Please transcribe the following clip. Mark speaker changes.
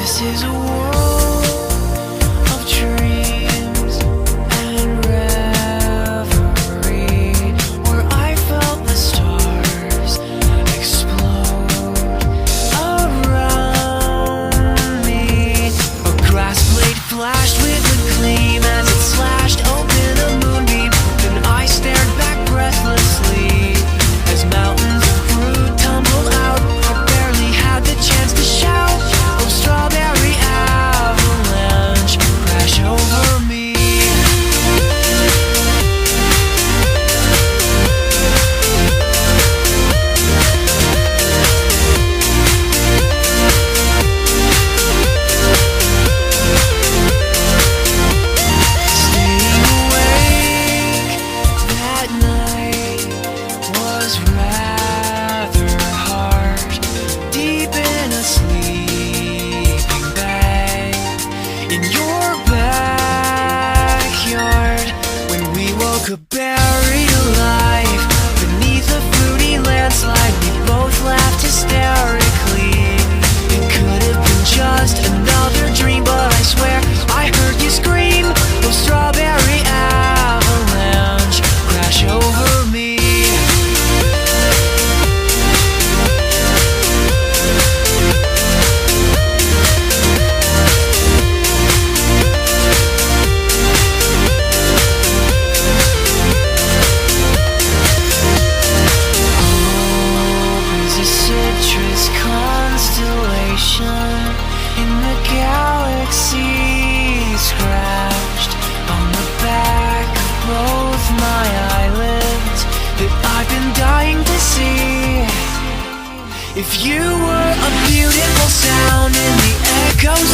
Speaker 1: This is a world of dreams and reverie, where I felt the stars explode around me. A grass blade flashed with a gleam as it slashed open a moonbeam. Then I stared back breathlessly as mountains of fruit tumbled out. I barely had the chance to shout. Oh, strawberry avalanche crash over me. Staying awake that night was rather hard. Deep in a sleeping bag in your backyard, when we woke up buried alive beneath a fruity landslide, we both laughed hysterically. It could have been just another dream, but I swear I heard you scream, oh, strawberry avalanche crash over me. Is a citrus constellation in the galaxy, scratched on the back of both my eyelids that I've been dying to see. If you were a beautiful sound in the echoes